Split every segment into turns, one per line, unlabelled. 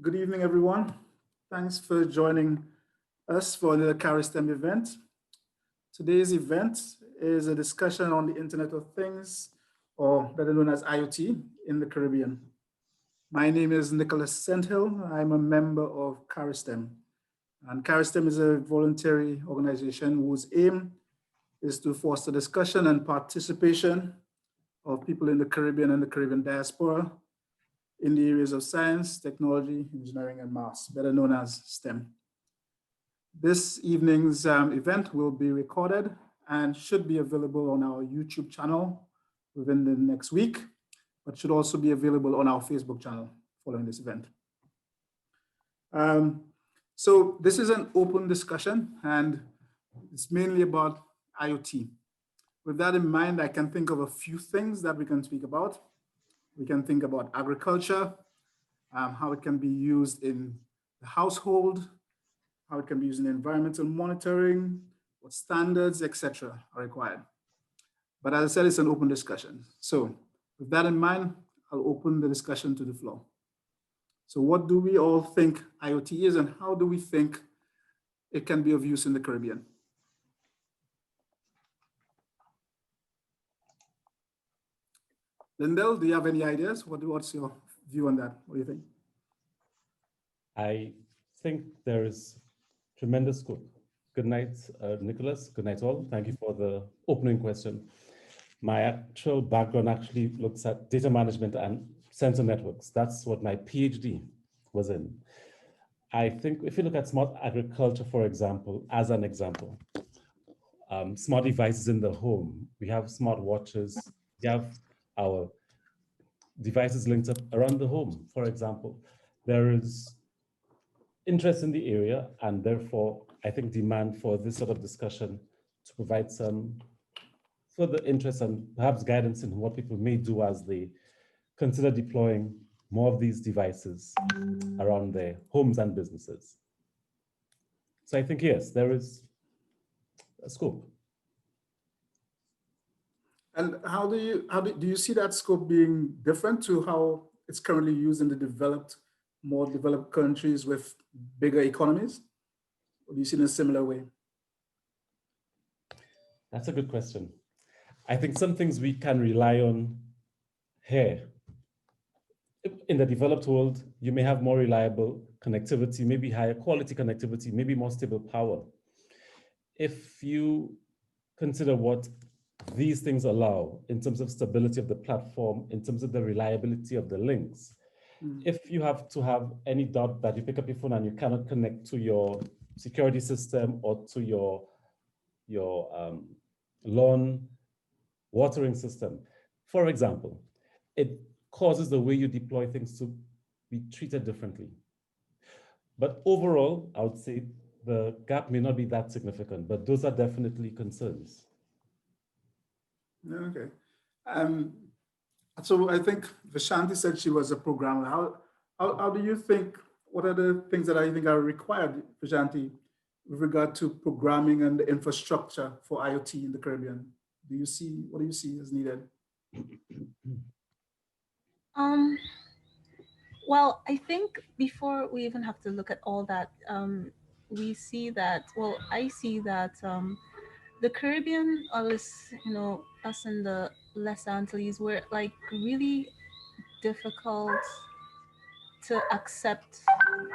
Good evening, everyone. Thanks for joining us for the CariSTEM event. Today's event is a discussion on the Internet of Things, or better known as IoT, in the Caribbean. My name is Nicholas Senthill. I'm a member of CariSTEM. And CariSTEM is a voluntary organization whose aim is to foster discussion and participation of people in the Caribbean and the Caribbean diaspora in the areas of science, technology, engineering, and maths, better known as STEM. This evening's event will be recorded and should be available on our YouTube channel within the next week, but should also be available on our Facebook channel following this event. So this is an open discussion and it's mainly about IoT. With that in mind, I can think of a few things that we can speak about. We can think about agriculture, how it can be used in the household, how it can be used in environmental monitoring, what standards, etc. are required. But as I said, it's an open discussion. So with that in mind, I'll open the discussion to the floor. So what do we all think IoT is and how do we think it can be of use in the Caribbean? Lindell, do you have any ideas? What's your view on that? What do you think?
I think there is tremendous scope. Good night, Nicholas. Good night, all. Thank you for the opening question. My actual background actually looks at data management and sensor networks. That's what my PhD was in. I think if you look at smart agriculture, for example, as an example, smart devices in the home, we have smart watches, we have our devices linked up around the home. For example, there is interest in the area and therefore I think demand for this sort of discussion to provide some further interest and perhaps guidance in what people may do as they consider deploying more of these devices around their homes and businesses. So I think, yes, there is a scope.
And do you see that scope being different to how it's currently used in the more developed countries with bigger economies? Or do you see it in a similar way?
That's a good question. I think some things we can rely on here. In the developed world, you may have more reliable connectivity, maybe higher quality connectivity, maybe more stable power. If you consider what these things allow in terms of stability of the platform, in terms of the reliability of the links. If you have to have any doubt that you pick up your phone and you cannot connect to your security system or to your lawn watering system, for example, it causes the way you deploy things to be treated differently. But overall, I would say the gap may not be that significant, but those are definitely concerns.
Okay. So I think Vishanti said she was a programmer. How do you think, what are the things that I think are required, Vishanti, with regard to programming and the infrastructure for IoT in the Caribbean? What do you see as needed?
Well, I think before we even have to look at all that, we see that, well, I see that the Caribbean, us in the Les Antilles, we're like really difficult to accept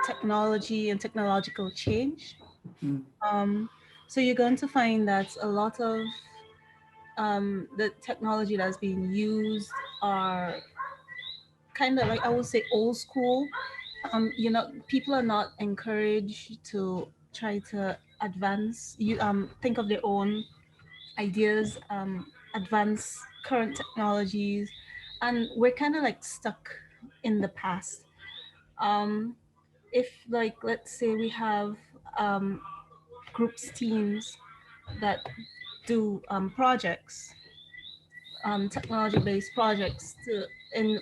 technology and technological change. So you're going to find that a lot of the technology that's being used are kind of like, I would say, old school. People are not encouraged to try to advance, think of their own ideas, advance current technologies, and we're kind of like stuck in the past. If, like, let's say we have groups, teams that do projects, technology-based projects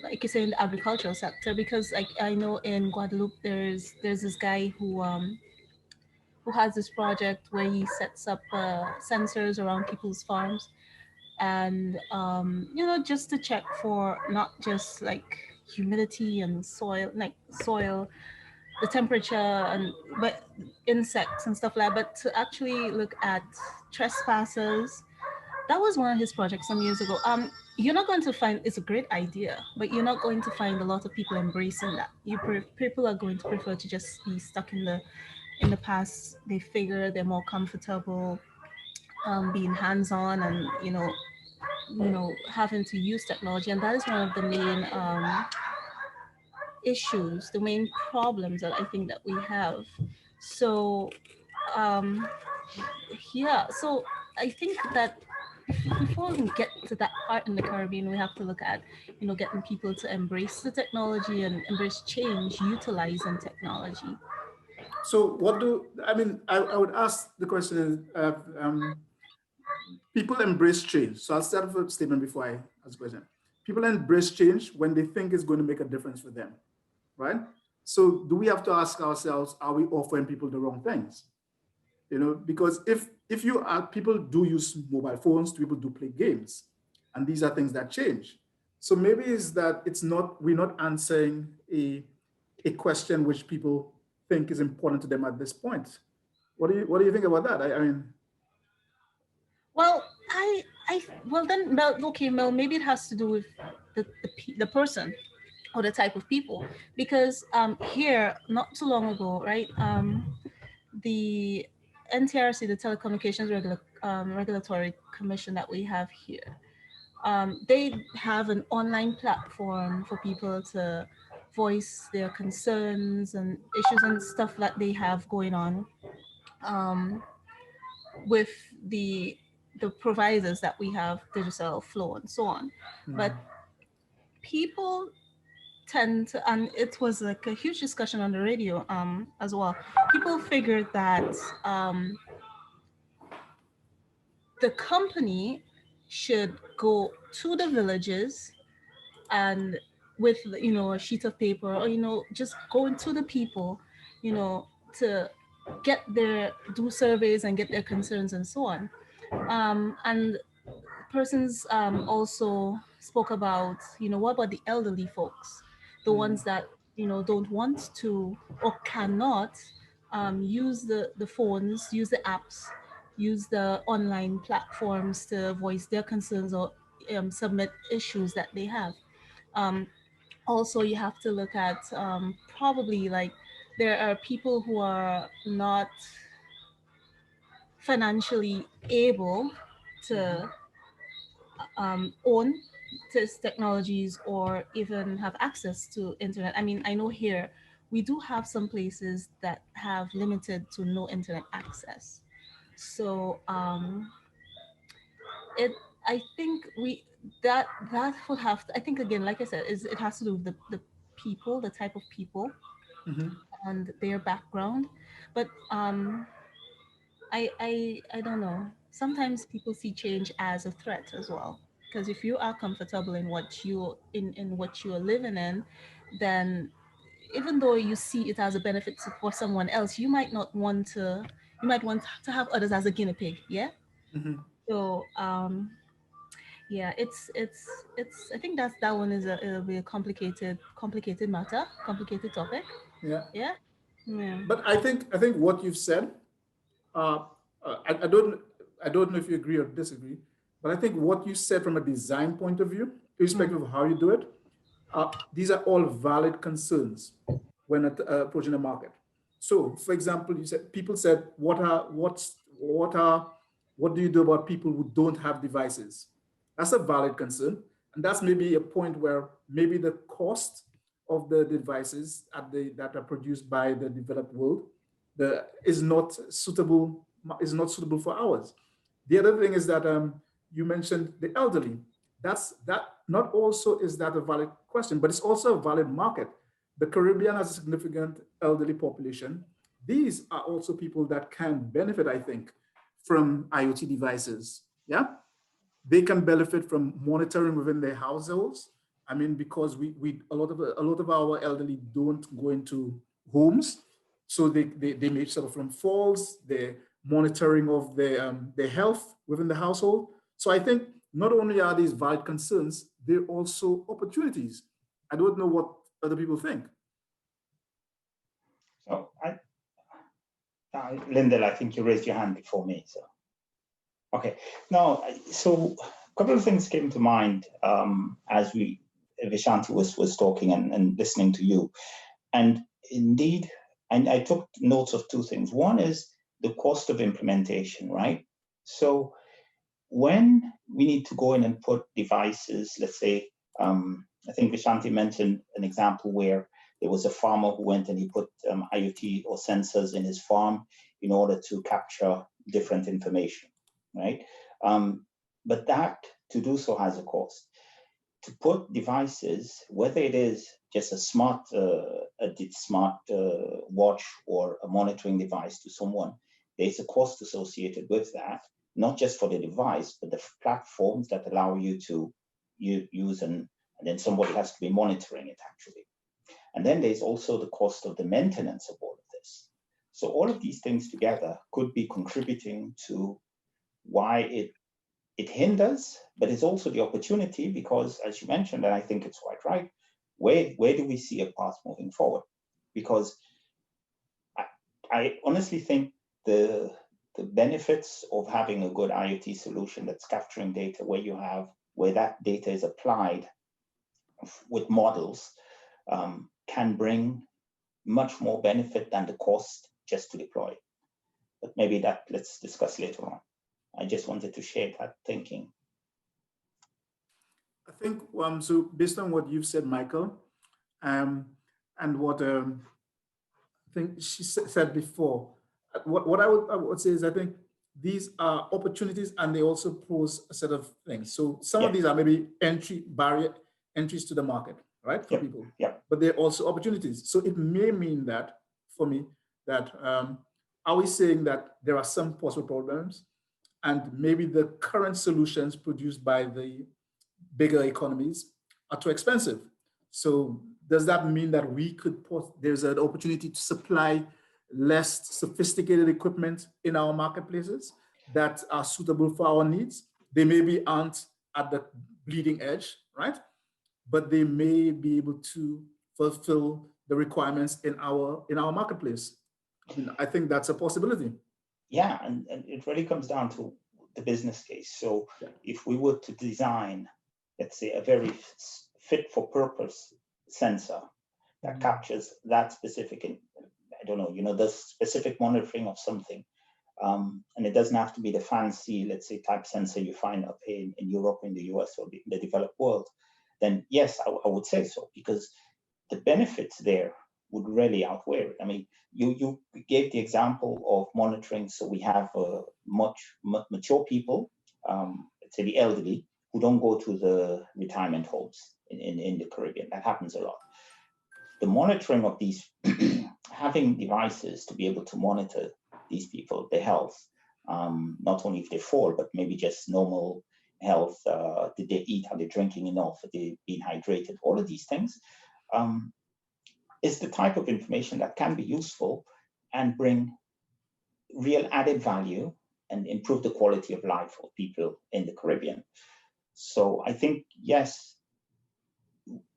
like you say, in the agricultural sector, because like I know in Guadeloupe there's this guy who has this project where he sets up sensors around people's farms, and just to check for not just like humidity and soil, like soil, the temperature and but insects and stuff like that, but to actually look at trespassers. That was one of his projects some years ago. You're not going to find, it's a great idea, but you're not going to find a lot of people embracing that. People are going to prefer to just be stuck in the past. They figure they're more comfortable being hands-on and having to use technology, and that is one of the main issues, the main problems that I think that we have. So um, yeah, so I think that before we get to that part in the Caribbean, we have to look at, getting people to embrace the technology and embrace change, utilizing technology.
So what do, I mean, I would ask the question, people embrace change. So I'll start with a statement before I ask the question. People embrace change when they think it's going to make a difference for them, right? So do we have to ask ourselves, are we offering people the wrong things? Because if you are, people do use mobile phones, people do play games, and these are things that change. So maybe it's that we're not answering a question which people think is important to them at this point. What do you think about that? I mean,
Well, well then, Mel, okay, Mel, maybe it has to do with the person or the type of people, because here not too long ago, right, the NTRC, the Telecommunications Regulatory Commission that we have here, they have an online platform for people to voice their concerns and issues and stuff that they have going on um, with the providers that we have, Digital Flow and so on. But people tend to, and it was like a huge discussion on the radio as well. People figured that the company should go to the villages and with a sheet of paper, or just going to the people, to get their do surveys and get their concerns and so on. And persons also spoke about, what about the elderly folks, the ones that don't want to or cannot use the phones, use the apps, use the online platforms to voice their concerns or submit issues that they have. um, Also, you have to look at probably like there are people who are not financially able to own these technologies or even have access to internet. I mean, I know here we do have some places that have limited to no internet access. So it I think we that would have to, I think again, like I said, is it has to do with the people, the type of people and their background. But I don't know. Sometimes people see change as a threat as well. Because if you are comfortable in what you are living in, then even though you see it as a benefit for someone else, you might want to have others as a guinea pig. Yeah. So yeah, it's I think that one is it'll be a complicated matter, complicated topic.
yeah.
Yeah. Yeah.
But I think what you've said, uh, I don't know if you agree or disagree, but I think what you said from a design point of view, irrespective of how you do it, these are all valid concerns when approaching the market. So, for example, people said, what do you do about people who don't have devices? That's a valid concern, and that's maybe a point where maybe the cost of the devices that are produced by the developed world is not suitable for ours. The other thing is that you mentioned the elderly. That not also is that a valid question, but it's also a valid market. The Caribbean has a significant elderly population. These are also people that can benefit, I think, from IoT devices. Yeah, they can benefit from monitoring within their households. I mean, because we a lot of our elderly don't go into homes, so they may suffer from falls, the monitoring of their health within the household. So I think not only are these valid concerns, they're also opportunities. I don't know what other people think.
So Lyndall, I think you raised your hand before me. So, okay. No, so a couple of things came to mind as Vishanti was talking and listening to you. And indeed, and I took notes of two things. One is the cost of implementation, right? So when we need to go in and put devices, let's say, I think Vishanti mentioned an example where there was a farmer who went and he put IoT or sensors in his farm in order to capture different information, right? But that, to do so, has a cost. To put devices, whether it is just a smart watch or a monitoring device to someone, there's a cost associated with that, not just for the device, but the platforms that allow you to use, and then somebody has to be monitoring it actually. And then there's also the cost of the maintenance of all of this. So all of these things together could be contributing to why it hinders, but it's also the opportunity, because as you mentioned, and I think it's quite right, where do we see a path moving forward? Because I honestly think the benefits of having a good IoT solution that's capturing data where that data is applied with models can bring much more benefit than the cost just to deploy. But maybe that let's discuss later on. I just wanted to share that thinking.
I think, so based on what you've said, Michael, and what I think she said before, what I would say is I think these are opportunities and they also pose a set of things. So some of these are maybe entries to the market, right, for people.
Yeah.
But they're also opportunities. So it may mean that, for me, that are we saying that there are some possible problems and maybe the current solutions produced by the bigger economies are too expensive? So does that mean that we could there's an opportunity to supply less sophisticated equipment in our marketplaces that are suitable for our needs? They maybe aren't at the bleeding edge, right? But they may be able to fulfill the requirements in our marketplace. I think that's a possibility.
Yeah, and it really comes down to the business case. So if we were to design, let's say, a very fit for purpose sensor that captures that specific, I don't know, the specific monitoring of something, and it doesn't have to be the fancy, let's say, type sensor you find up in Europe, in the US, or the developed world, then yes, I would say so, because the benefits there would really outweigh it. I mean, you gave the example of monitoring. So we have much mature people, let's say the elderly, who don't go to the retirement homes in the Caribbean. That happens a lot. The monitoring of these, having devices to be able to monitor these people, their health, not only if they fall, but maybe just normal health, did they eat, are they drinking enough, are they being hydrated, all of these things, is the type of information that can be useful and bring real added value and improve the quality of life of people in the Caribbean. So I think, yes,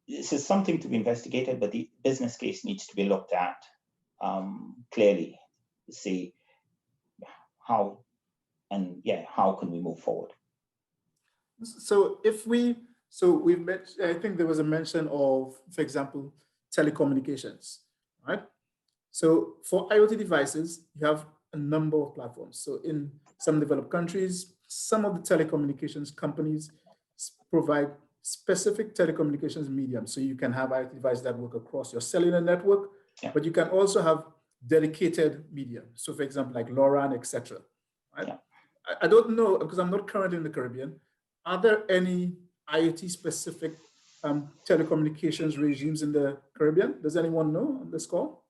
this is something to be investigated, but the business case needs to be looked at clearly to see how can we move forward.
So we've met, I think there was a mention of, for example, telecommunications, right? So for IoT devices, you have a number of platforms. So in some developed countries, some of the telecommunications companies provide specific telecommunications medium. So you can have IoT devices that work across your cellular network, but you can also have dedicated medium. So for example, like LoRaWAN, etc. Right? Yeah. I don't know, because I'm not currently in the Caribbean. Are there any IoT specific telecommunications regimes in the Caribbean? Does anyone know on this call?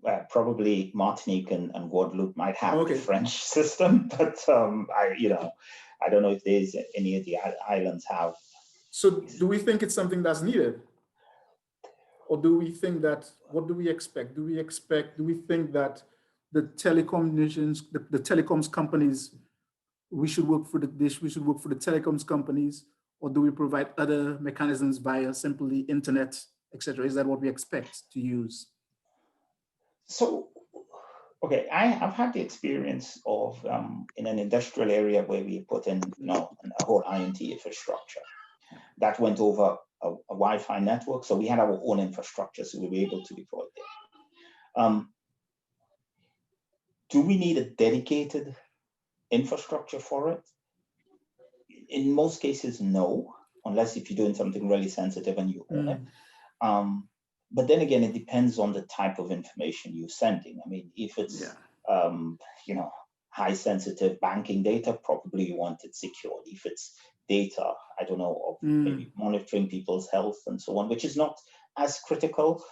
Well, probably Martinique and Guadeloupe might have the French system, but I don't know if there's any of the islands have.
So do we think it's something that's needed? Or do we think that, what do we expect? Do we think that the telecommunications, the telecoms companies we should work for the dish, we should work for the telecoms companies, or do we provide other mechanisms via simply internet, etc.? Is that what we expect to use?
So, okay, I've had the experience of in an industrial area where we put in, a whole INT infrastructure that went over a Wi-Fi network. So we had our own infrastructure, so we were able to deploy there. Do we need a dedicated infrastructure for it? In most cases, no, unless if you're doing something really sensitive and you own it. But then again, it depends on the type of information you're sending. I mean, if it's, high sensitive banking data, probably you want it secured. If it's data, I don't know, of maybe monitoring people's health and so on, which is not as critical,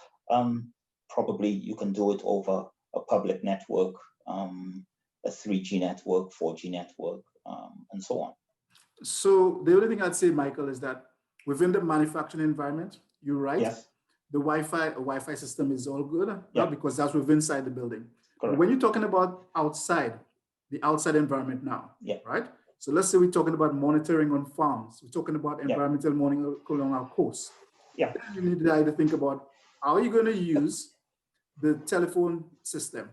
probably you can do it over a public network, a 3G network, 4G network, and so on.
So the only thing I'd say, Michael, is that within the manufacturing environment, you're right.
Yes.
The Wi-Fi system is all good,
Yeah.
because that's within inside the building.
Correct.
But when you're talking about outside, the outside environment now,
Yeah.
right? So let's say we're talking about monitoring on farms. We're talking about environmental monitoring along our coast.
Yeah.
Then you need to either think about how are you going to use the telephone system,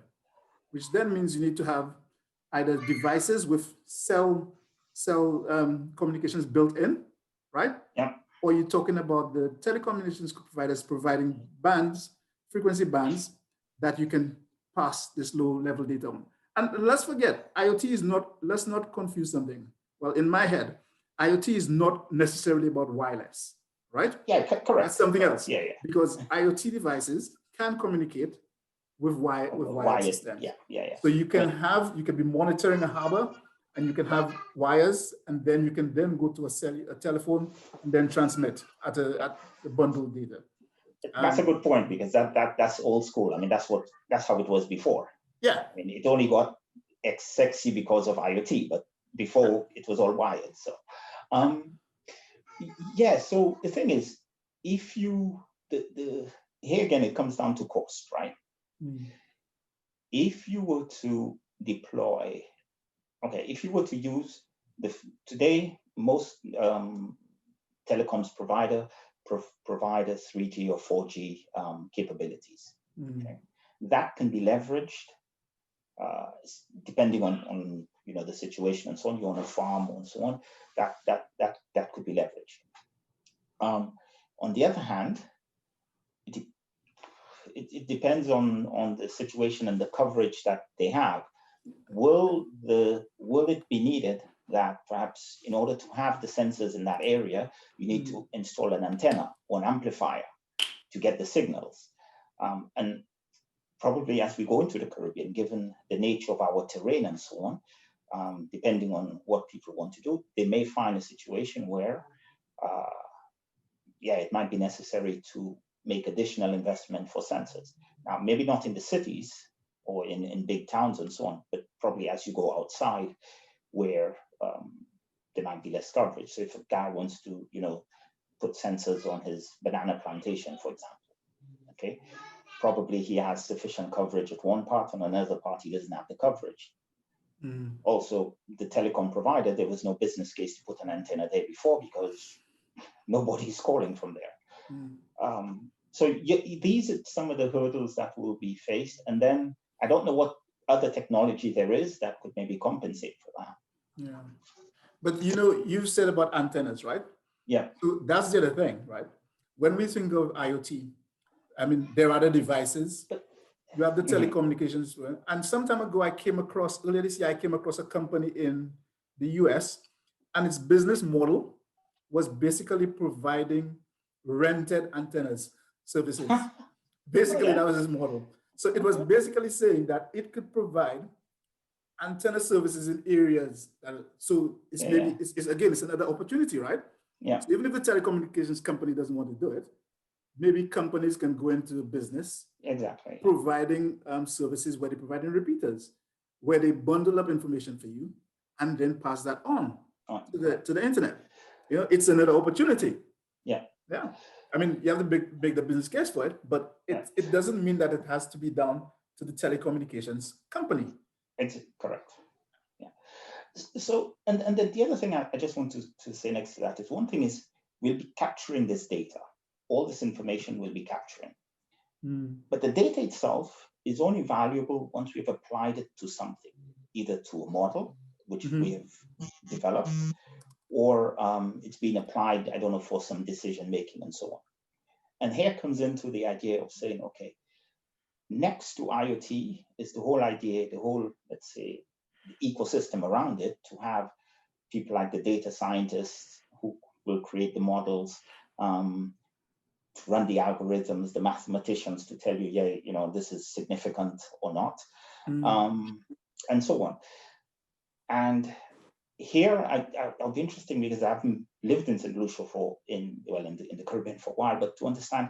which then means you need to have either devices with cell communications built in, right?
Yeah.
Or you're talking about the telecommunications providers providing bands, frequency bands that you can pass this low level data on. And let's forget, IoT is not, let's not confuse something. Well, in my head, IoT is not necessarily about wireless, right?
Yeah, correct.
That's something else.
Yeah.
Because IoT devices can communicate with wired systems.
Yeah.
So you can be monitoring a harbor, and you can have wires, and then you can then go to a telephone and then transmit at the bundled data.
That's a good point, because that's old school. I mean, that's how it was before.
Yeah.
I mean, it only got sexy because of IoT, but before it was all wired. So, so the thing is, if you, here again, it comes down to cost, right? If you were to deploy, if you were to use today, most telecoms provider provide a 3G or 4G capabilities. Okay? That can be leveraged depending on the situation and so on. You're on a farm and so on. That could be leveraged. On the other hand, it depends on the situation and the coverage that they have. Will it be needed that perhaps in order to have the sensors in that area, you need to install an antenna or an amplifier to get the signals? And probably as we go into the Caribbean, given the nature of our terrain and so on, depending on what people want to do, they may find a situation where, it might be necessary to make additional investment for sensors. Now, maybe not in the cities or in big towns and so on, but probably as you go outside where there might be less coverage. So if a guy wants to, put sensors on his banana plantation, for example, probably he has sufficient coverage at one part, and another part he doesn't have the coverage. Also, the telecom provider, there was no business case to put an antenna there before because nobody's calling from there. So these are some of the hurdles that will be faced. And then I don't know what other technology there is that could maybe compensate for that.
Yeah. But you said about antennas, right?
Yeah.
So that's the other thing, right? When we think of IoT, I mean, there are other devices. You have the telecommunications. And some time ago, earlier this year, I came across a company in the US, and its business model was basically providing rented antennas services. Basically, that was his model. So it was basically saying that it could provide antenna services in areas. So it's it's another opportunity, right?
Yeah.
So even if the telecommunications company doesn't want to do it, maybe companies can go into business.
Exactly.
Providing services where they're providing repeaters, where they bundle up information for you and then pass that on to the internet. It's another opportunity.
Yeah.
Yeah. I mean, you have to make the business case for it, but it doesn't mean that it has to be down to the telecommunications company.
It's correct. Yeah. So, and then the other thing I just want to say next to that is, one thing is, we'll be capturing this data. All this information we'll be capturing. But the data itself is only valuable once we've applied it to something, either to a model, which we have developed, or it's been applied, I don't know, for some decision making and so on. And here comes into the idea of saying, okay, next to IoT is the whole idea, the whole, let's say, the ecosystem around it, to have people like the data scientists who will create the models, to run the algorithms, the mathematicians to tell you, yeah, you know, this is significant or not, and so on. And here, I'll be interesting, because I haven't lived in St. Lucia in the Caribbean for a while, but to understand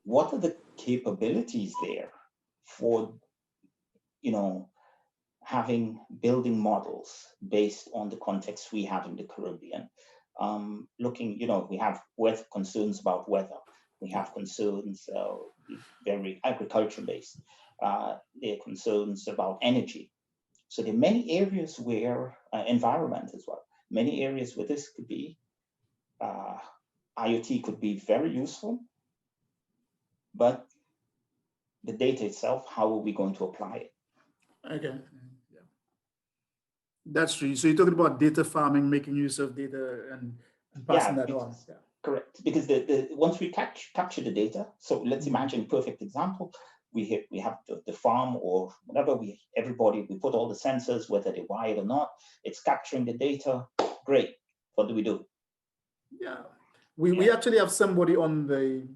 what are the capabilities there for, you know, building models based on the context we have in the Caribbean. Looking, you know, we have concerns about weather. We have concerns very agriculture based. There are concerns about energy. So there are many areas where environment as well. Many areas where this could be IoT could be very useful, but the data itself, how are we going to apply it?
Okay. Yeah. That's true. So you're talking about data farming, making use of data and passing that on. Yeah.
Correct. Because once we capture the data, so let's imagine a perfect example. We have the farm or whatever, we put all the sensors, whether they're wired or not, it's capturing the data. Great. What do we do?
Yeah. We actually have somebody on the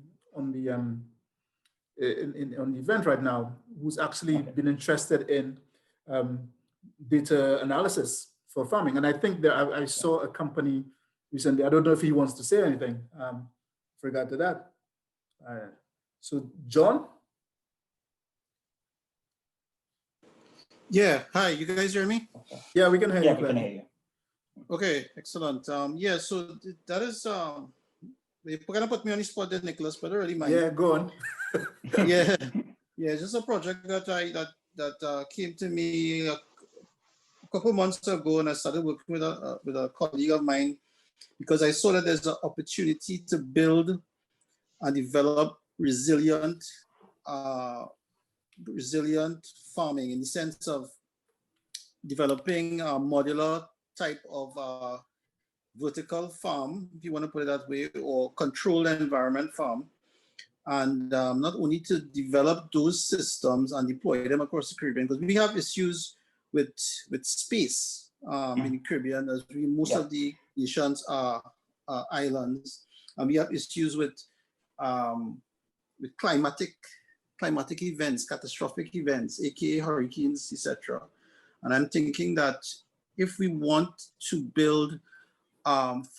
event right now who's actually been interested in data analysis for farming. And I think that I saw a company recently. I don't know if he wants to say anything with regard to that. So John?
Yeah, hi, you guys hear me?
Yeah, we can hear you.
We can hear you.
Okay, excellent. Yeah, so that is, you're gonna put me on the spot there, Nicholas, but I don't really mind.
Yeah, go on.
yeah, just a project that came to me a couple months ago, and I started working with a colleague of mine, because I saw that there's an opportunity to build and develop resilient farming, in the sense of developing a modular type of vertical farm, if you want to put it that way, or controlled environment farm. And not only to develop those systems and deploy them across the Caribbean, because we have issues with space in the Caribbean, as most of the nations are islands, and we have issues with climatic events, catastrophic events, aka hurricanes, etc. And I'm thinking that if we want to build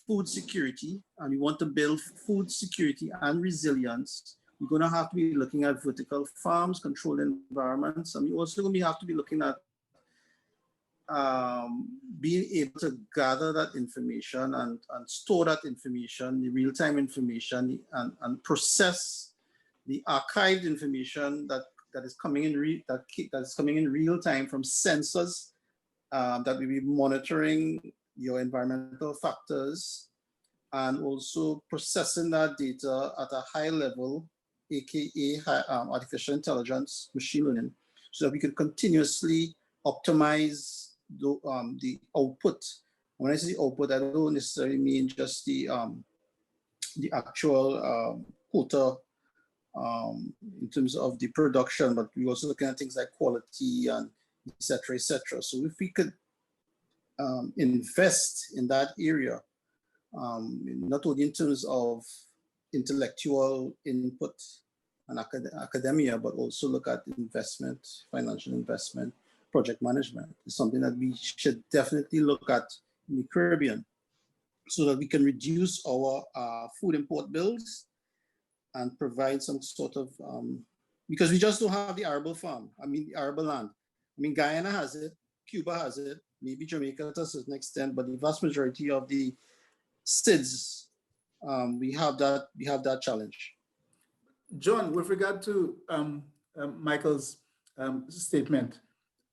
food security, and we want to build food security and resilience, we're going to have to be looking at vertical farms, controlled environments, and we also going to have to be looking at being able to gather that information and store that information, the real-time information, and process the archived information that is coming in real time from sensors that will be monitoring your environmental factors, and also processing that data at a high level, aka artificial intelligence, machine learning, so that we can continuously optimize the output. When I say output, I don't necessarily mean just the actual quota in terms of the production, but we also looking at things like quality and et cetera, et cetera. So if we could invest in that area, not only in terms of intellectual input and academia, but also look at investment, financial investment, project management, is something that we should definitely look at in the Caribbean, so that we can reduce our food import bills and provide some sort of, because we just don't have the arable farm. I mean, the arable land. I mean, Guyana has it, Cuba has it, maybe Jamaica to a certain extent, but the vast majority of the SIDS, we have that challenge.
John, with regard to Michael's statement,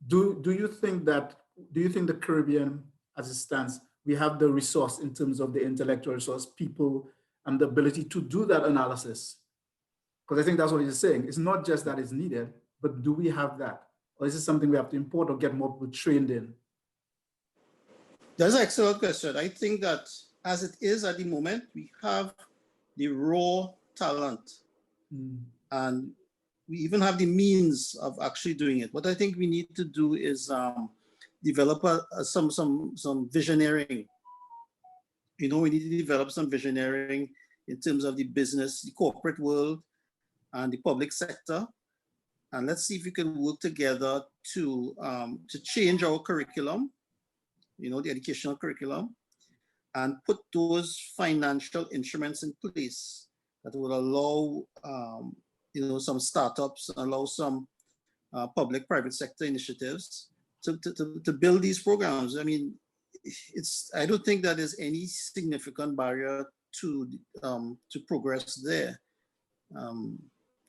do you think that do you think the Caribbean, as it stands, we have the resource in terms of the intellectual resource, people, and the ability to do that analysis? Because I think that's what he's saying. It's not just that it's needed, but do we have that? Or is it something we have to import or get more people trained in?
That's an excellent question. I think that as it is at the moment, we have the raw talent and we even have the means of actually doing it. What I think we need to do is develop some visioneering. You know, we need to develop some visioneering in terms of the business, the corporate world, and the public sector. And let's see if we can work together to change our curriculum, you know, the educational curriculum, and put those financial instruments in place that will allow, you know, some startups, allow some public-private sector initiatives to build these programs. I mean, I don't think that there's any significant barrier to progress there.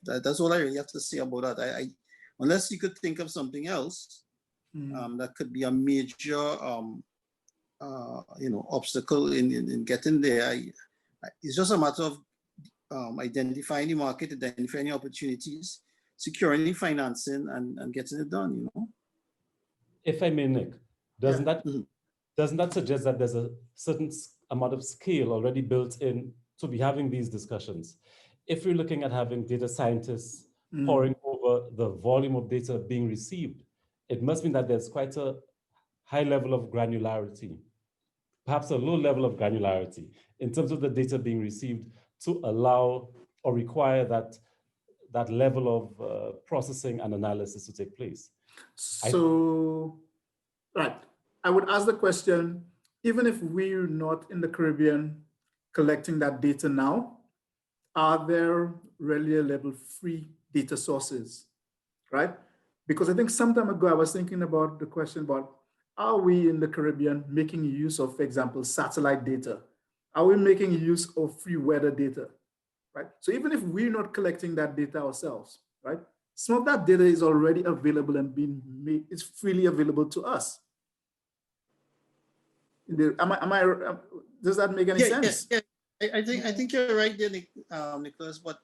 That's all I really have to say about that. Unless you could think of something else that could be a major you know, obstacle in getting there. It's just a matter of identifying the market, identifying the opportunities, securing the financing, and getting it done. You know.
If I may, Nick, doesn't that suggest that there's a certain amount of scale already built in to be having these discussions? If we're looking at having data scientists poring over the volume of data being received, it must mean that there's quite a high level of granularity, perhaps a low level of granularity in terms of the data being received to allow or require that level of processing and analysis to take place.
So, right, I would ask the question, even if we're not in the Caribbean collecting that data now, are there really level free data sources, right? Because I think some time ago, I was thinking about the question about, are we in the Caribbean making use of, for example, satellite data? Are we making use of free weather data, right? So even if we're not collecting that data ourselves, right? Some of that data is already available and being made, it's freely available to us. Does that make any sense?
Yeah. I think you're right there, Nicholas. But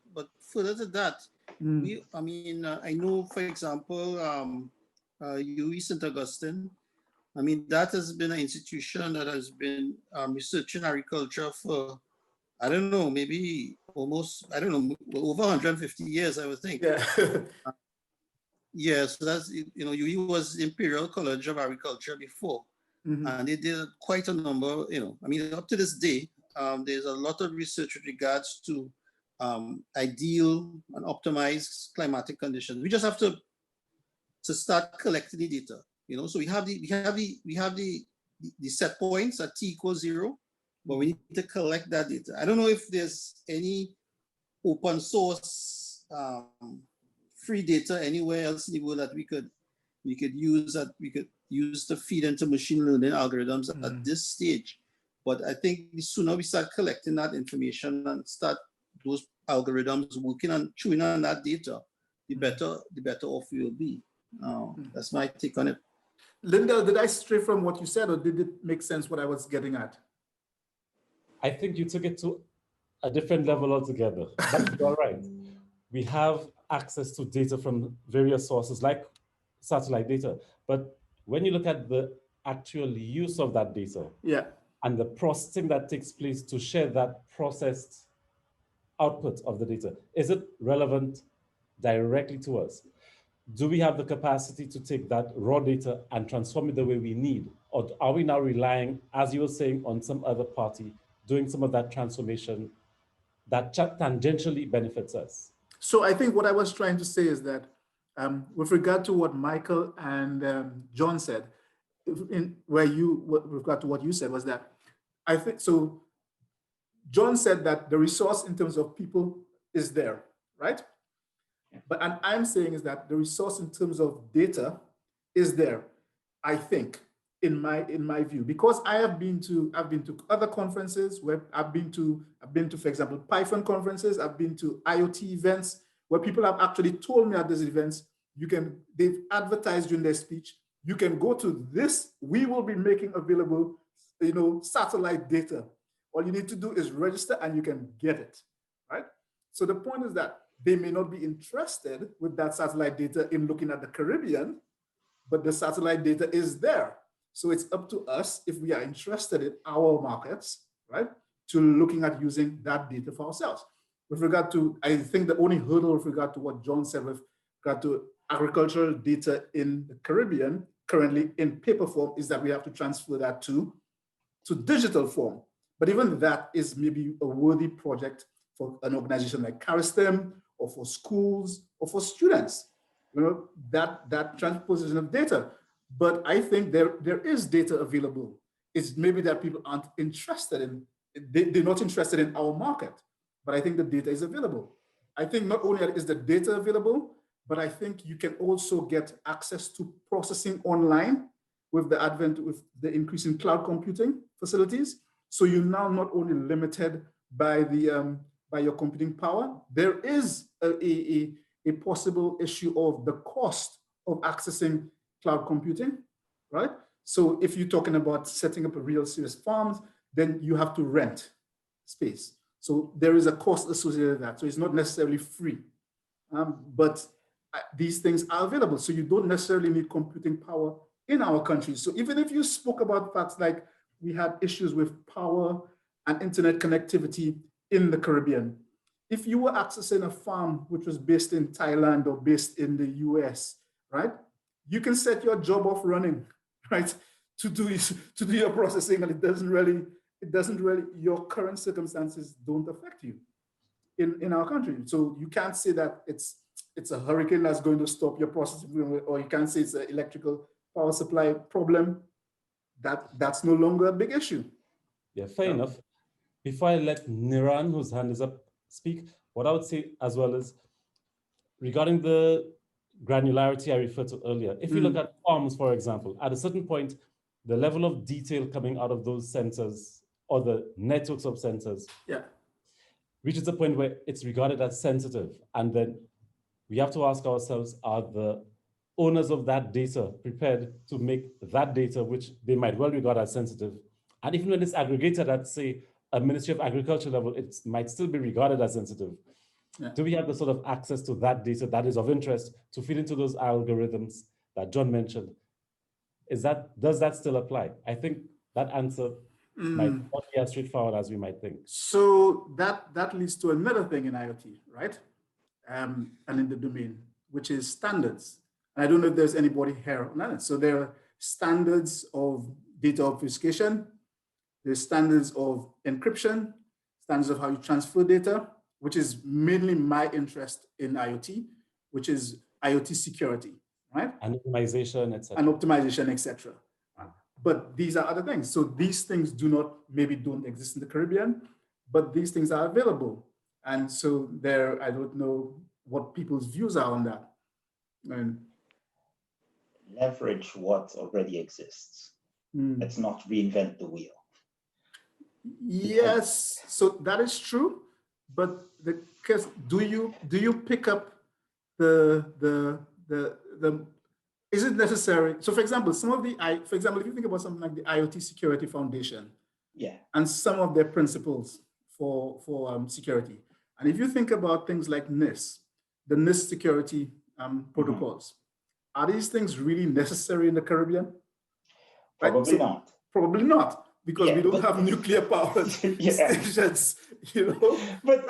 further to that, I know, for example, UE St. Augustine. I mean, that has been an institution that has been researching agriculture for, I don't know, maybe almost, I don't know, over 150 years, I would think.
Yeah.
Yeah, so that's, you know, UE was Imperial College of Agriculture before. And they did quite a number, you know, I mean, up to this day, there's a lot of research with regards to ideal and optimized climatic conditions. We just have to start collecting the data, you know. So we have the set points at t=0, but we need to collect that data. I don't know if there's any open source free data anywhere else in the world that we could use to feed into machine learning algorithms at this stage. But I think the sooner we start collecting that information and start those algorithms working on chewing on that data, the better off we will be. That's my take on it.
Linda, did I stray from what you said, or did it make sense what I was getting at?
I think you took it to a different level altogether. But you're right. We have access to data from various sources like satellite data. But when you look at the actual use of that data and the processing that takes place to share that processed output of the data, is it relevant directly to us? Do we have the capacity to take that raw data and transform it the way we need? Or are we now relying, as you were saying, on some other party doing some of that transformation that tangentially benefits us?
So I think what I was trying to say is that with regard to what Michael and John said, with regard to what you said, was that I think, so John said that the resource in terms of people is there, right? But and I'm saying is that the resource in terms of data is there, I think, in my view, because I've been to other conferences where I've been to, for example, Python conferences, I've been to IoT events where people have actually told me at these events, they've advertised during their speech, you can go to this, we will be making available, satellite data. All you need to do is register and you can get it, right? So the point is that they may not be interested with that satellite data in looking at the Caribbean, but the satellite data is there. So it's up to us, if we are interested in our markets, right, to looking at using that data for ourselves. With regard to, I think the only hurdle with regard to what John said with regard to agricultural data in the Caribbean, currently in paper form, is that we have to transfer that to digital form. But even that is maybe a worthy project for an organization like CariSTEM, or for schools, or for students, that transposition of data. But I think there is data available. It's maybe that people aren't interested in, they're not interested in our market, but I think the data is available. I think not only is the data available, but I think you can also get access to processing online with the advent, with the increase in cloud computing facilities. So you're now not only limited by the by your computing power, there is a possible issue of the cost of accessing cloud computing, right? So if you're talking about setting up a real serious farms, then you have to rent space. So there is a cost associated with that. So it's not necessarily free, but these things are available. So you don't necessarily need computing power in our country. So even if you spoke about facts like we had issues with power and internet connectivity in the Caribbean, if you were accessing a farm which was based in Thailand or based in the US, right, you can set your job off running, right, to do your processing, and it doesn't really, your current circumstances don't affect you in our country. So you can't say that it's a hurricane that's going to stop your processing, or you can't say it's an electrical power supply problem. That's no longer a big issue.
Yeah, fair enough. Before I let Niran, whose hand is up, speak, what I would say as well is, regarding the granularity I referred to earlier, if you look at farms, for example, at a certain point, the level of detail coming out of those sensors or the networks of sensors reaches a point where it's regarded as sensitive. And then we have to ask ourselves, are the owners of that data prepared to make that data, which they might well regard as sensitive, and even when it's aggregated at, say, a Ministry of Agriculture level, it might still be regarded as sensitive. Yeah. Do we have the sort of access to that data that is of interest to feed into those algorithms that John mentioned? Does that still apply? I think that answer might not be as straightforward as we might think.
So that leads to another thing in IoT, right? And in the domain, which is standards. I don't know if there's anybody here on that. So there are standards of data obfuscation, there's standards of encryption, standards of how you transfer data, which is mainly my interest in IoT, which is IoT security, right?
And optimization, etc.
And optimization, etc. But these are other things. So these things don't exist in the Caribbean, but these things are available. And so I don't know what people's views are on that.
Leverage what already exists. Let's not reinvent the wheel.
Yes, so that is true, but do you pick up the is it necessary? So for example, if you think about something like the IoT Security Foundation, and some of their principles for security, and if you think about things like NIST, the NIST security protocols, are these things really necessary in the Caribbean?
Probably not.
Probably not, because we don't have nuclear powered stations, But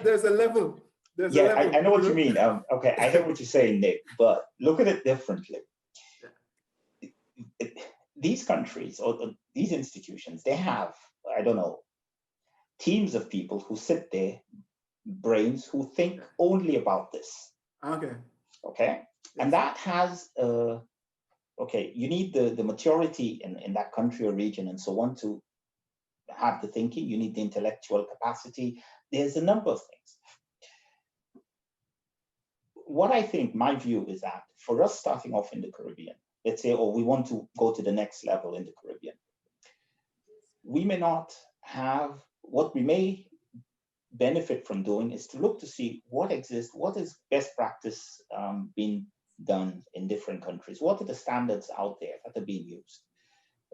there's a level.
I know what you mean. Okay, I hear what you're saying, Nick, but look at it differently. These countries or these institutions, they have, I don't know, teams of people who sit there, brains who think only about this. Okay. And that has, you need the maturity in that country or region and so on to have the thinking. You need the intellectual capacity. There's a number of things. What I think, my view is that for us starting off in the Caribbean, let's say, we want to go to the next level in the Caribbean, we may not have, what we may benefit from doing is to look to see what exists, what is best practice being done in different countries? What are the standards out there that are being used?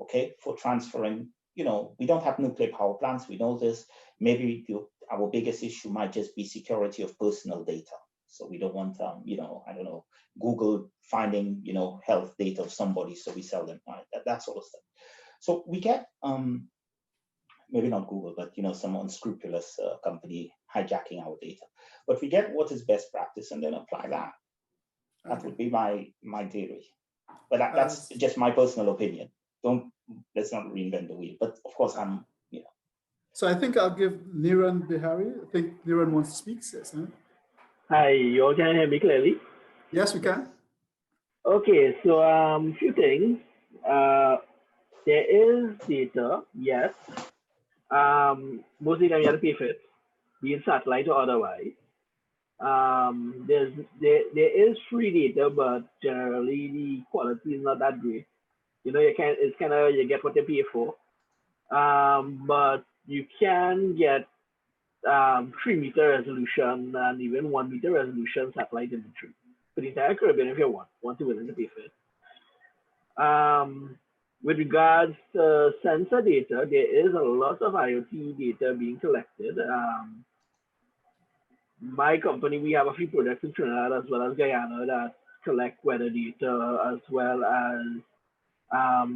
Okay, for transferring, we don't have nuclear power plants, we know this. Maybe our biggest issue might just be security of personal data. So we don't want, I don't know, Google finding, health data of somebody, so we sell them, that sort of stuff. So we get, maybe not Google, but some unscrupulous company hijacking our data. But we get what is best practice and then apply that. That would be my theory. But that's just my personal opinion. Let's not reinvent the wheel. But of course,
So I think I'll give Niran Bihari. I think Niran wants to speak. Yes, huh?
Hi, you all can hear me clearly?
Yes, we can.
Okay, so few things. There is data, yes. Most of the time you have to pay for it, be it satellite or otherwise. There is free data, but generally the quality is not that great. It's kind of, you get what you pay for. But you can get 3-meter resolution and even 1-meter resolution satellite imagery for the entire Caribbean if you want to willing to pay for it. With regards to sensor data, there is a lot of IoT data being collected. My company, we have a few projects in Trinidad as well as Guyana that collect weather data as well as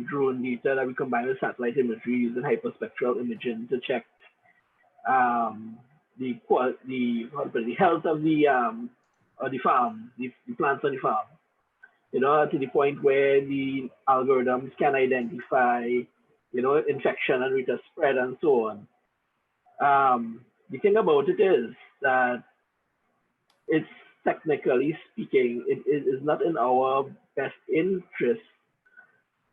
drone data that we combine with satellite imagery using hyperspectral imaging to check the health of the farm, the plants on the farm. To the point where the algorithms can identify, infection and rate of spread and so on. The thing about it is that it's technically speaking, it is not in our best interest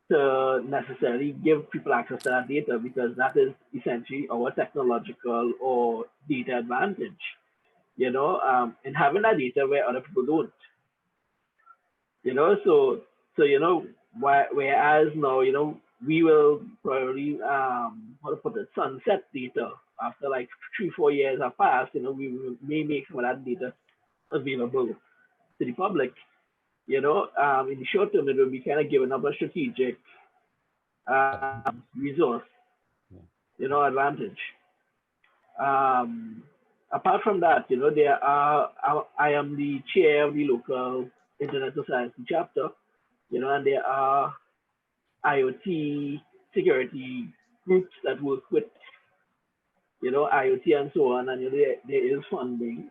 to necessarily give people access to that data because that is essentially our technological or data advantage, in having that data where other people don't. Whereas now, we will probably, sunset data after like 3-4 years have passed, we may make some of that data available to the public. In the short term, it will be kind of giving up a strategic resource, advantage. Apart from that, I am the chair of the local Internet Society chapter, and there are IoT security groups that work with, IoT and so on, and there is funding.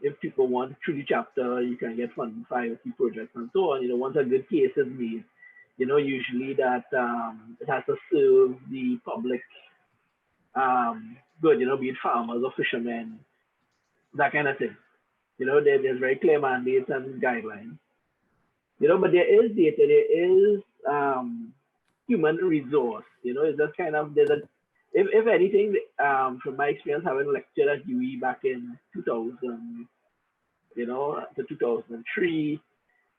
If people want through the chapter, you can get funding for IoT projects and so on. Once a good case is made, usually that it has to serve the public good, be it farmers or fishermen, that kind of thing. There's very clear mandates and guidelines. But there is data, there is human resource. It's just kind of, if anything, from my experience having lectured at UE back in 2000, to 2003,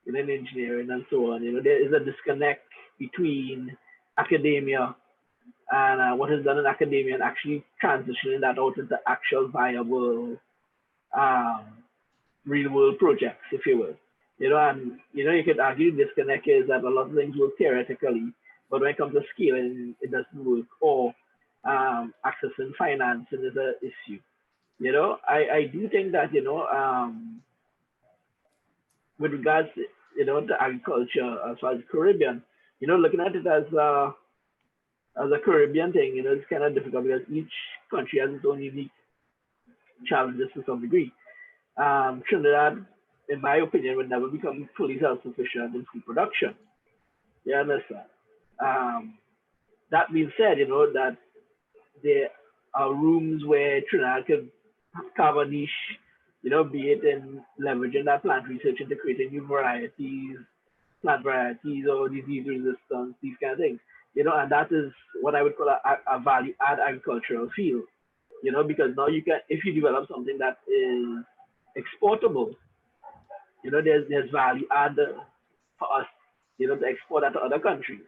in engineering and so on, there is a disconnect between academia and what is done in academia and actually transitioning that out into actual viable real world projects, if you will. You could argue the disconnect is that a lot of things work theoretically, but when it comes to scaling, it doesn't work, or accessing financing is an issue. I do think that, with regards to, to agriculture as far as the Caribbean, looking at it as a Caribbean thing, it's kind of difficult because each country has its own unique challenges to some degree. Trinidad, in my opinion, would never become fully self-sufficient in food production. You understand? That being said, that there are rooms where Trinidad could carve a niche, be it in leveraging that plant research into creating new varieties, plant varieties or disease resistance, these kind of things. And that is what I would call a value add agricultural field, because now you can, if you develop something that is exportable, there's value add for us, to export that to other countries,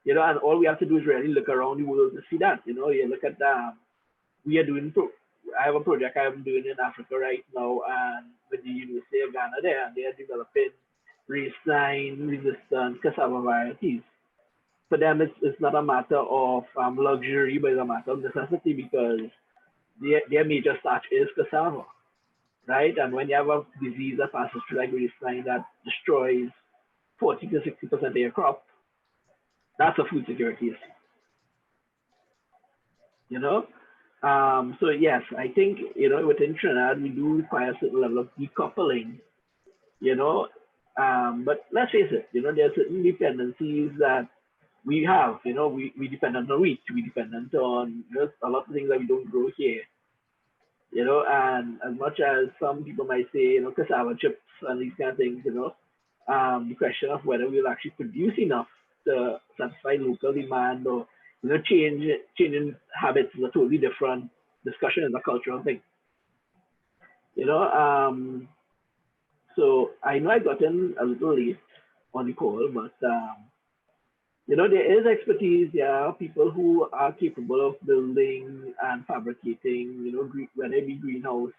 and all we have to do is really look around the world to see that, you look at we are doing, I have a project I'm doing in Africa right now, and with the University of Ghana there, and they are developing race-resistant cassava varieties. For them, it's not a matter of luxury, but it's a matter of necessity because their major starch is cassava, right? And when you have a disease that passes through like race-line that destroys 40 to 60% of your crop, that's a food security issue, you know? So yes, I think, within Trinidad, we do require a certain level of decoupling, you know? But let's face it, there are certain dependencies that we have, we dependent on wheat, we dependent on a lot of things that we don't grow here, and as much as some people might say, cassava chips and these kind of things, the question of whether we'll actually produce enough to satisfy local demand or, changing habits is a totally different discussion. It's a cultural thing, so I know I got in a little late on the call, but there is expertise. There are people who are capable of building and fabricating, whether it be greenhouse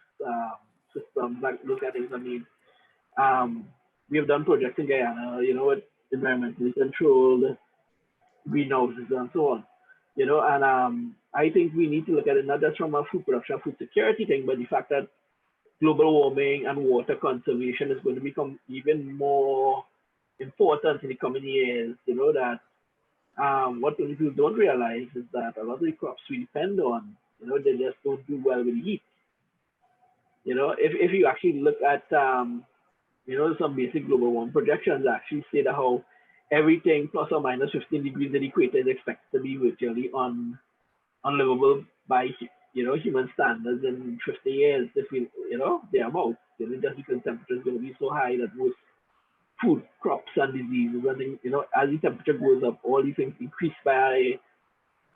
systems, like those kind of things. I mean, we have done projects in Guyana, with environmentally controlled greenhouses and so on, and I think we need to look at it not just from a food production, food security thing, but the fact that global warming and water conservation is going to become even more important in the coming years, that what people don't realize is that a lot of the crops we depend on, they just don't do well with heat. If you actually look at, some basic global warming projections actually say that how everything plus or minus 15 degrees of the equator is expected to be virtually unlivable by, human standards in 50 years. If we, thereabouts, just because temperature is going to be so high that most food crops and diseases, and then, as the temperature goes up, all these things increase by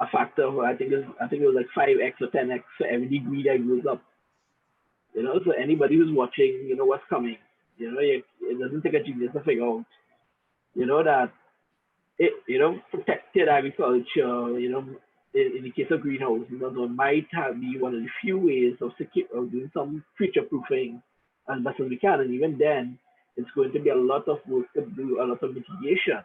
a factor of, I think it was like 5x or 10x for every degree that goes up. So anybody who's watching, what's coming. It doesn't take a genius to figure out, that protected agriculture, in the case of greenhouse, might be one of the few ways of doing some future proofing as best as we can. And even then, it's going to be a lot of work to do, a lot of mitigation,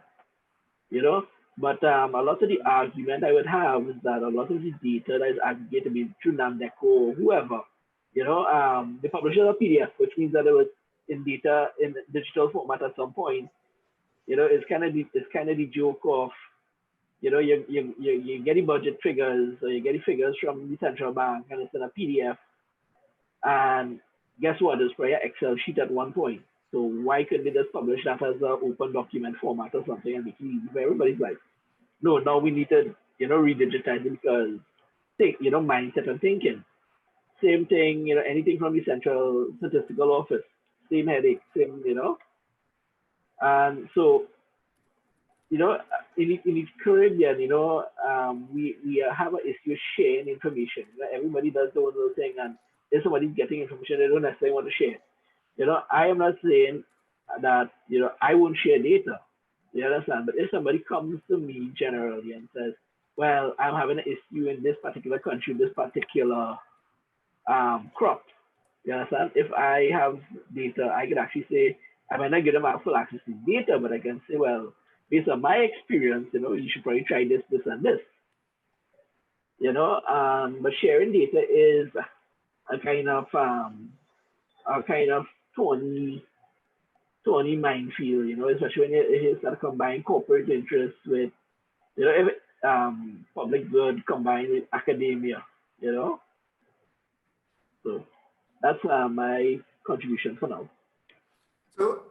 But a lot of the argument I would have is that a lot of the data that is aggregated through NAMDECO or whoever, they publish it as a PDF, which means that it was in digital format at some point. It's kind of the joke of, you get the budget figures, or you get the figures from the central bank, and it's in a PDF. And guess what? It's probably an Excel sheet at one point. So why couldn't they just publish that as an open document format or something and make it easy for everybody's life? No, now we need to, redigitize it because, mindset and thinking. Same thing, anything from the Central Statistical Office, same headache, same, And so, in the Caribbean, we have an issue sharing information. Everybody does their own little thing, and if somebody's getting information, they don't necessarily want to share. I am not saying that, I won't share data. You understand? But if somebody comes to me generally and says, well, I'm having an issue in this particular country, this particular crop, you understand? If I have data, I can actually say, I might not give them full access to data, but I can say, well, based on my experience, you should probably try this, this, and this. But sharing data is a kind of thorny minefield, especially when you start combining corporate interests with, public good combined with academia, So that's my contribution for now.
So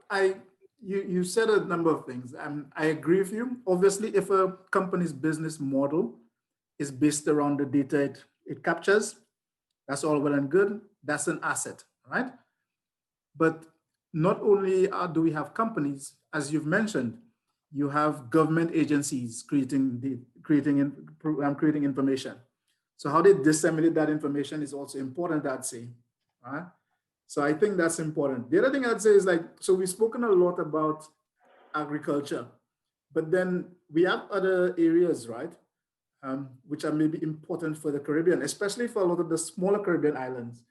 you said a number of things. I agree with you. Obviously, if a company's business model is based around the data it captures, that's all well and good. That's an asset, right? But not only do we have companies, as you've mentioned, you have government agencies creating information. So how they disseminate that information is also important, I'd say, right? So I think that's important. The other thing I'd say is so we've spoken a lot about agriculture, but then we have other areas, right? Which are maybe important for the Caribbean, especially for a lot of the smaller Caribbean islands,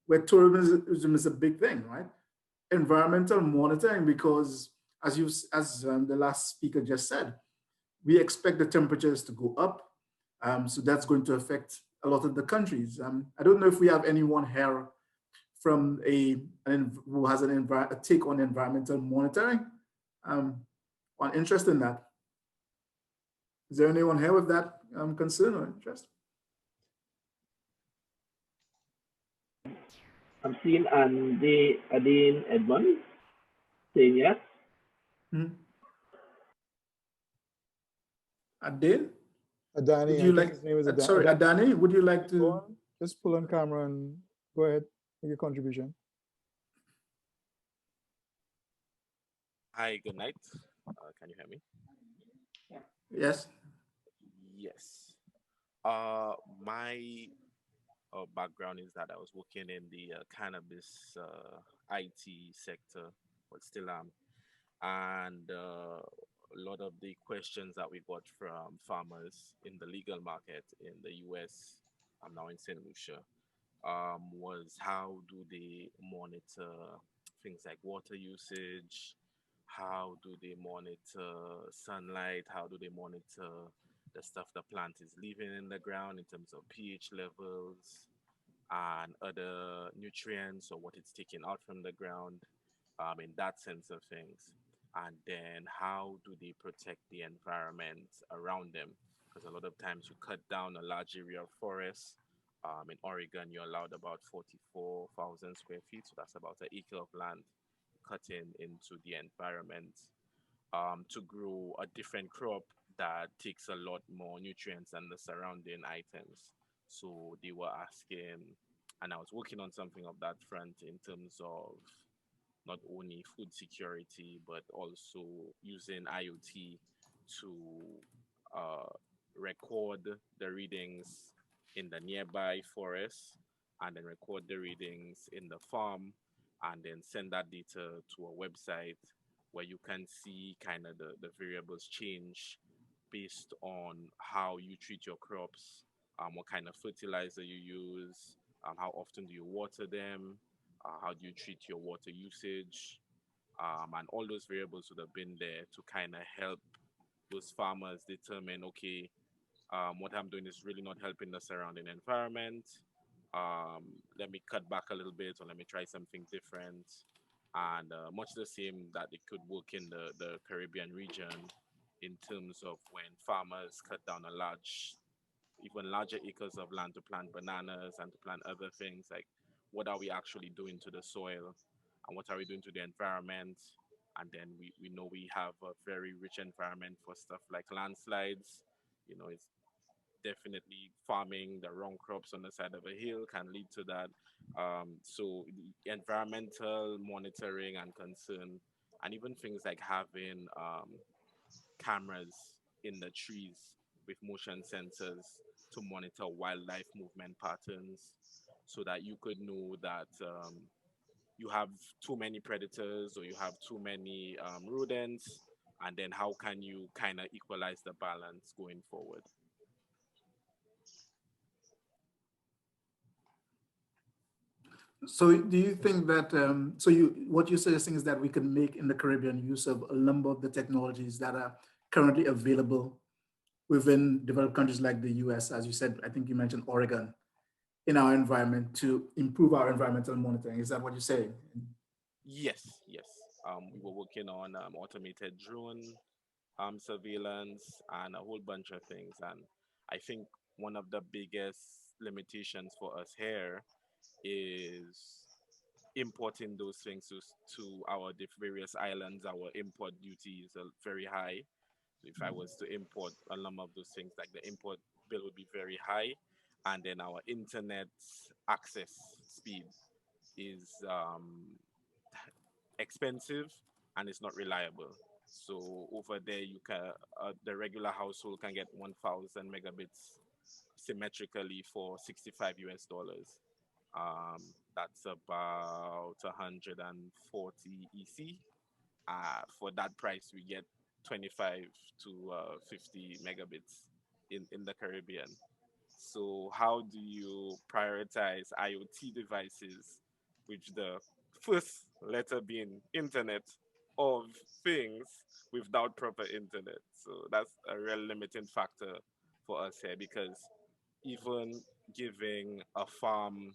where tourism is a big thing, right? environmental monitoring? Because as the last speaker just said, we expect the temperatures to go up. So that's going to affect a lot of the countries. I don't know if we have anyone here from who has a take on environmental monitoring, on interest in that. Is there anyone here with that concern or interest?
I'm seeing Adine Edmond saying yes.
Adele?
Adani,
Would you
I think
like,
his name is
sorry, Adani, would you like
Go
to?
on, just pull on camera and go ahead, make your contribution.
Hi, good night. Can you hear me?
Yes.
Yes. My background is that I was working in the cannabis IT sector, but still am. And a lot of the questions that we got from farmers in the legal market in the US, I'm now in St. Lucia, was how do they monitor things like water usage? How do they monitor sunlight? How do they monitor the stuff the plant is leaving in the ground in terms of pH levels and other nutrients or what it's taking out from the ground, in that sense of things? And then how do they protect the environment around them? Because a lot of times you cut down a large area of forest. In Oregon, you're allowed about 44,000 square feet, so that's about an acre of land cutting into the environment, to grow a different crop that takes a lot more nutrients than the surrounding items. So they were asking, and I was working on something of that front in terms of not only food security, but also using IoT to uh, record the readings in the nearby forest and then record the readings in the farm and then send that data to a website where you can see kind of the variables change based on how you treat your crops, what kind of fertilizer you use, how often do you water them, how do you treat your water usage, and all those variables would have been there to kind of help those farmers determine, okay, what I'm doing is really not helping the surrounding environment. Let me cut back a little bit, or let me try something different. And much the same that it could work in the Caribbean region in terms of when farmers cut down a even larger acres of land to plant bananas and to plant other things, like what are we actually doing to the soil and what are we doing to the environment? And then we know we have a very rich environment for stuff like landslides. It's definitely farming the wrong crops on the side of a hill can lead to that. So the environmental monitoring and concern, and even things like having cameras in the trees with motion sensors to monitor wildlife movement patterns so that you could know that you have too many predators or you have too many rodents, and then how can you kind of equalize the balance going forward?
So do you think that, what you're suggesting is that we can make in the Caribbean use of a number of the technologies that are currently available within developed countries like the US, as you said, I think you mentioned Oregon, in our environment to improve our environmental monitoring. Is that what you're saying?
Yes, yes. We were working on automated drone surveillance and a whole bunch of things. And I think one of the biggest limitations for us here is importing those things to our various islands. Our import duty is very high. So if I was to import a number of those things, like the import bill would be very high, and then our internet access speed is expensive and it's not reliable. So over there, you can the regular household can get 1,000 megabits symmetrically for 65 US dollars. That's about 140 EC. For that price, we get 25 to 50 megabits in the Caribbean. So how do you prioritize IoT devices, which the first letter being internet of things without proper internet. So that's a real limiting factor for us here, because even giving a farm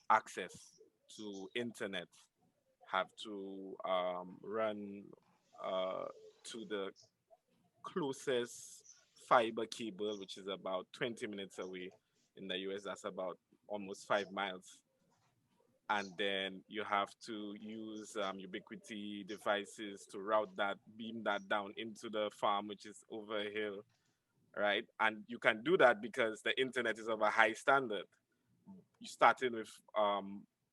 access to internet have to run to the closest fiber cable, which is about 20 minutes away. In the US, that's about almost 5 miles. And then you have to use ubiquity devices to route that, beam that down into the farm, which is over a hill, right? And you can do that because the internet is of a high standard. You starting with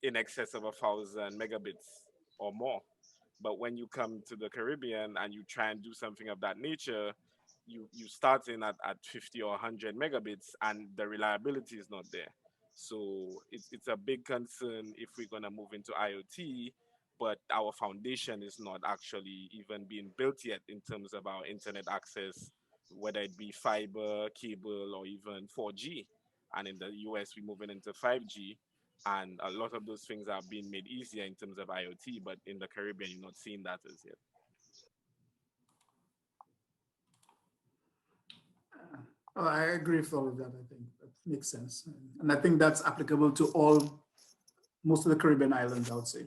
in excess of 1,000 megabits or more. But when you come to the Caribbean and you try and do something of that nature, you start in at 50 or 100 megabits, and the reliability is not there. So it's a big concern if we're going to move into IoT, but our foundation is not actually even being built yet in terms of our internet access, whether it be fiber, cable, or even 4G. And in the US, we're moving into 5G. And a lot of those things are being made easier in terms of IoT, but in the Caribbean, you're not seeing that as yet.
I agree with all of that. I think that makes sense. And I think that's applicable to most of the Caribbean islands, I would say.